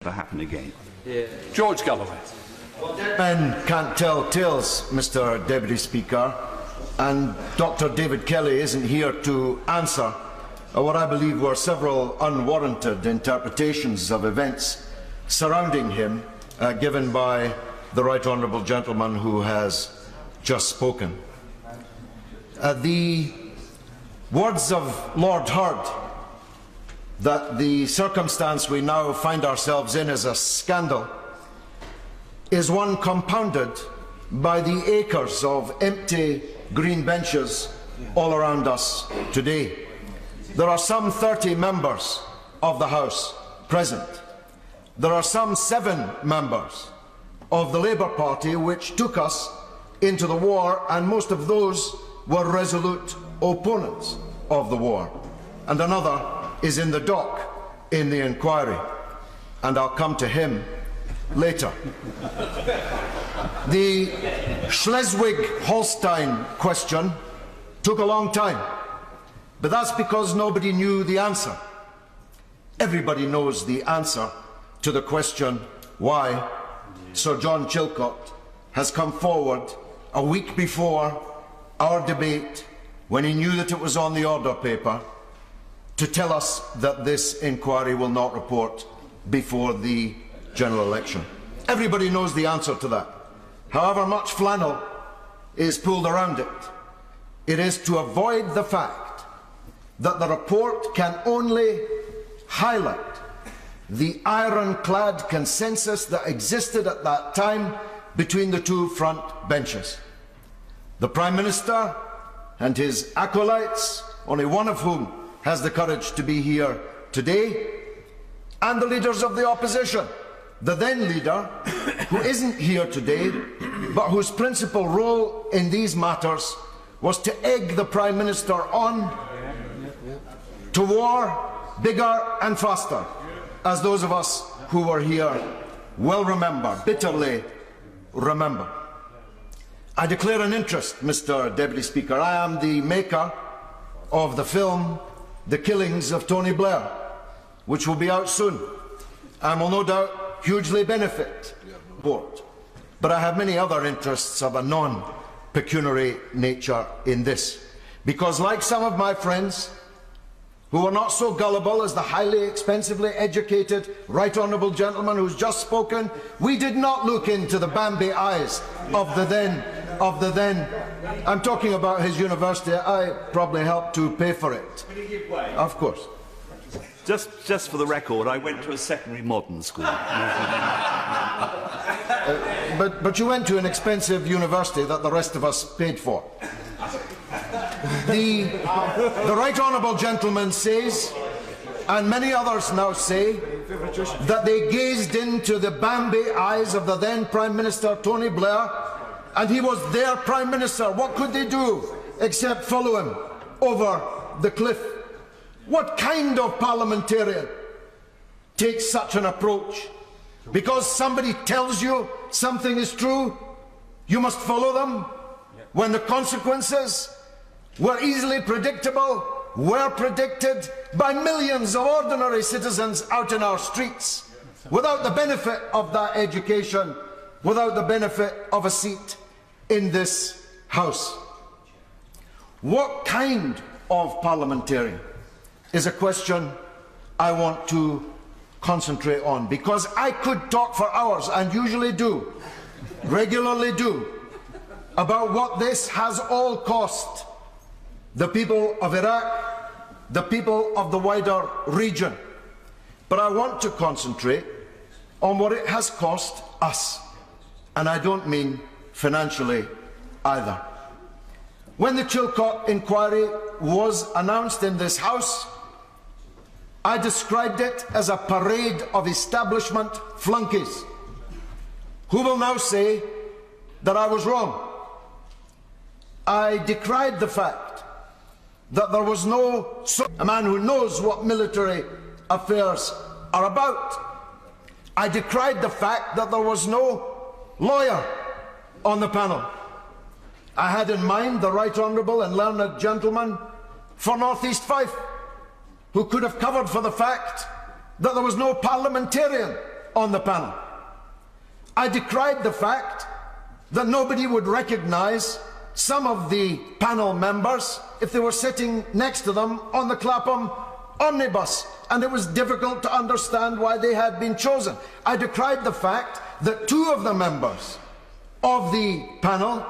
to happen again. Yeah. George Galloway. Men can't tell tales, Mr. Deputy Speaker, and Dr. David Kelly isn't here to answer what I believe were several unwarranted interpretations of events surrounding him given by the Right Honourable gentleman who has just spoken. The words of Lord Hurd that the circumstance we now find ourselves in is a scandal is one compounded by the acres of empty green benches all around us today. There are some 30 members of the House present. There are some 7 members of the Labour Party which took us into the war, and most of those were resolute opponents of the war. And another is in the dock in the inquiry, and I'll come to him later. The Schleswig-Holstein question took a long time, but that's because nobody knew the answer. Everybody knows the answer to the question why Sir John Chilcot has come forward a week before our debate, when he knew that it was on the order paper, to tell us that this inquiry will not report before the general election. Everybody knows the answer to that. However much flannel is pulled around it, it is to avoid the fact that the report can only highlight the ironclad consensus that existed at that time between the two front benches. The Prime Minister and his acolytes, only one of whom has the courage to be here today, and the leaders of the opposition. The then leader, who isn't here today, but whose principal role in these matters was to egg the Prime Minister on to war bigger and faster, as those of us who were here well remember, bitterly remember. I declare an interest, Mr. Deputy Speaker. I am the maker of the film The Killings of Tony Blair, which will be out soon and will no doubt hugely benefit the board. But I have many other interests of a non-pecuniary nature in this, because like some of my friends who are not so gullible as the highly expensively educated Right Honourable gentleman who's just spoken, we did not look into the Bambi eyes of the then, I'm talking about his university. I probably helped to pay for it. Of course. Just for the record, I went to a secondary modern school. But you went to an expensive university that the rest of us paid for. The Right Honourable gentleman says, and many others now say, that they gazed into the Bambi eyes of the then Prime Minister Tony Blair, and he was their Prime Minister. What could they do except follow him over the cliff? What kind of parliamentarian takes such an approach? Because somebody tells you something is true, you must follow them, when the consequences were easily predictable, were predicted by millions of ordinary citizens out in our streets, without the benefit of that education, without the benefit of a seat in this House. What kind of parliamentarian is a question I want to concentrate on, because I could talk for hours, and usually do, regularly do, about what this has all cost the people of Iraq, the people of the wider region. But I want to concentrate on what it has cost us, and I don't mean financially either. When the Chilcot inquiry was announced in this House, I described it as a parade of establishment flunkies, who will now say that I was wrong. I decried the fact that there was a man who knows what military affairs are about. I decried the fact that there was no lawyer on the panel. I had in mind the Right Honourable and learned gentleman for North East Fife, who could have covered for the fact that there was no parliamentarian on the panel. I decried the fact that nobody would recognize some of the panel members if they were sitting next to them on the Clapham omnibus, and it was difficult to understand why they had been chosen. I decried the fact that two of the members of the panel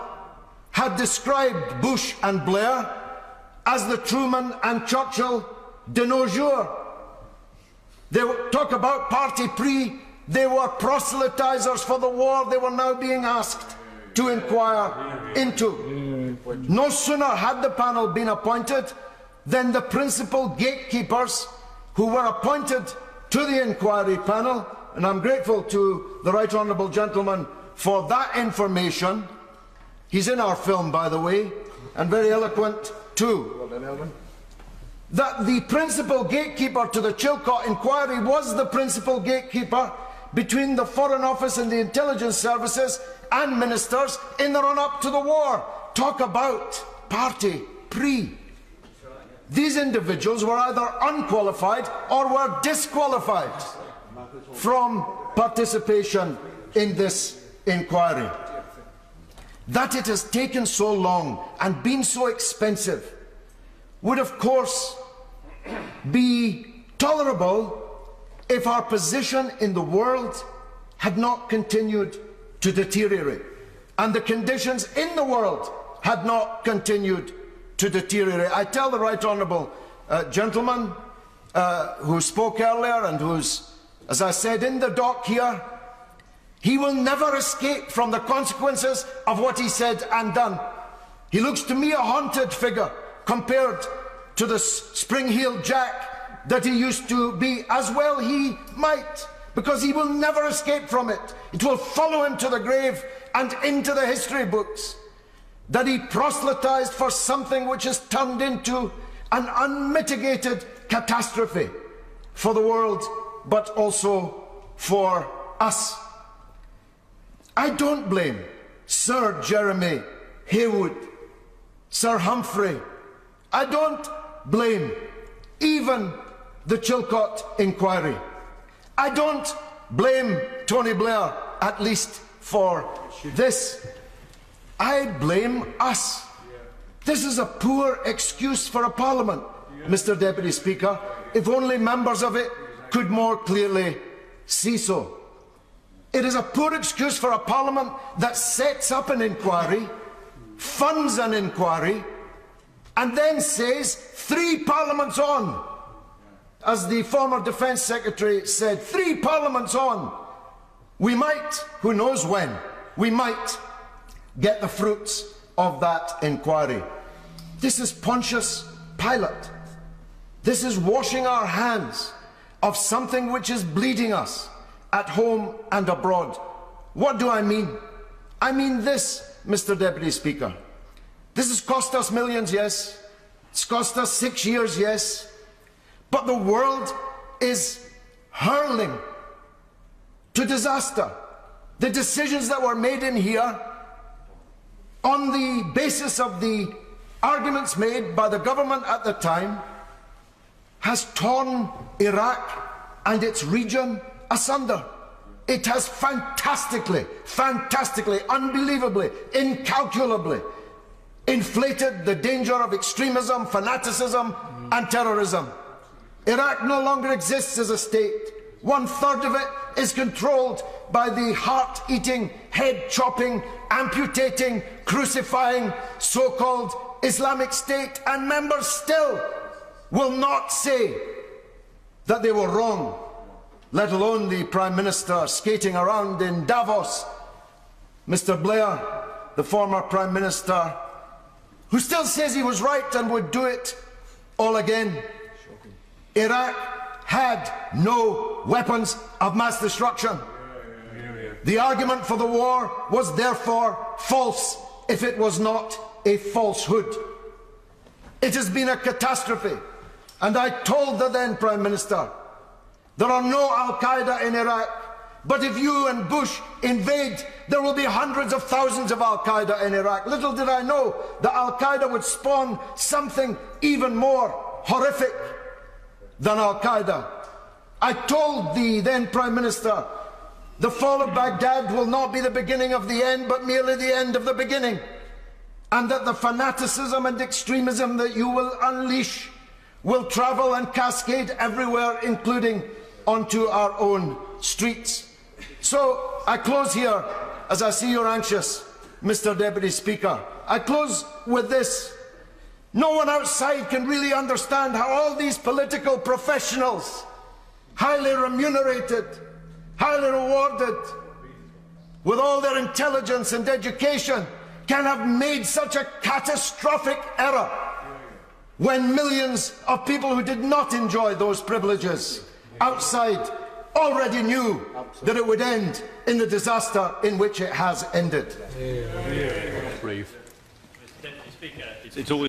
had described Bush and Blair as the Truman and Churchill de nos jours. They talk about parti pris. They were proselytizers for the war they were now being asked to inquire into. No sooner had the panel been appointed than the principal gatekeepers who were appointed to the inquiry panel, and I'm grateful to the Right Honourable Gentleman for that information. He's in our film, by the way, and very eloquent too. That the principal gatekeeper to the Chilcot inquiry was the principal gatekeeper between the Foreign Office and the intelligence services and ministers in the run-up to the war. Talk about parti pris. These individuals were either unqualified or were disqualified from participation in this inquiry. That it has taken so long and been so expensive would of course be tolerable if our position in the world had not continued to deteriorate and the conditions in the world had not continued to deteriorate. I tell the Right Honourable Gentleman who spoke earlier and who's, as I said, in the dock here, he will never escape from the consequences of what he said and done. He looks to me a haunted figure compared to the spring-heeled Jack that he used to be. As well he might, because he will never escape from it. It will follow him to the grave and into the history books that he proselytized for something which has turned into an unmitigated catastrophe for the world, but also for us. I don't blame Sir Jeremy Haywood, Sir Humphrey. I don't blame even the Chilcot inquiry. I don't blame Tony Blair, at least for this. I blame us. This is a poor excuse for a parliament, Mr. Deputy Speaker, if only members of it could more clearly see so. It is a poor excuse for a parliament that sets up an inquiry, funds an inquiry, and then says 3 parliaments on, as the former Defence Secretary said, 3 parliaments on, we might, who knows when, we might get the fruits of that inquiry. This is Pontius Pilate. This is washing our hands of something which is bleeding us at home and abroad. What do I mean? I mean this, Mr. Deputy Speaker. This has cost us millions, yes. It's cost us 6 years, yes. But the world is hurling to disaster. The decisions that were made in here on the basis of the arguments made by the government at the time has torn Iraq and its region asunder. It has fantastically, unbelievably, incalculably inflated the danger of extremism, fanaticism and terrorism. Iraq no longer exists as a state. 1/3 of it is controlled by the heart-eating, head-chopping, amputating, crucifying so-called Islamic State, and members still will not say that they were wrong, let alone the Prime Minister skating around in Davos. Mr. Blair, the former Prime Minister, who still says he was right and would do it all again. Iraq had no weapons of mass destruction. The argument for the war was therefore false if it was not a falsehood. It has been a catastrophe, and I told the then Prime Minister, there are no Al-Qaeda in Iraq, but if you and Bush invade, there will be hundreds of thousands of Al-Qaeda in Iraq. Little did I know that Al-Qaeda would spawn something even more horrific than Al-Qaeda. I told the then Prime Minister The fall of Baghdad will not be the beginning of the end, but merely the end of the beginning. And that the fanaticism and extremism that you will unleash will travel and cascade everywhere, including onto our own streets. So I close here, as I see you're anxious, Mr. Deputy Speaker. I close with this. No one outside can really understand how all these political professionals, highly remunerated, highly rewarded, with all their intelligence and education, can have made such a catastrophic error when millions of people who did not enjoy those privileges outside already knew that it would end in the disaster in which it has ended. Brief. It's always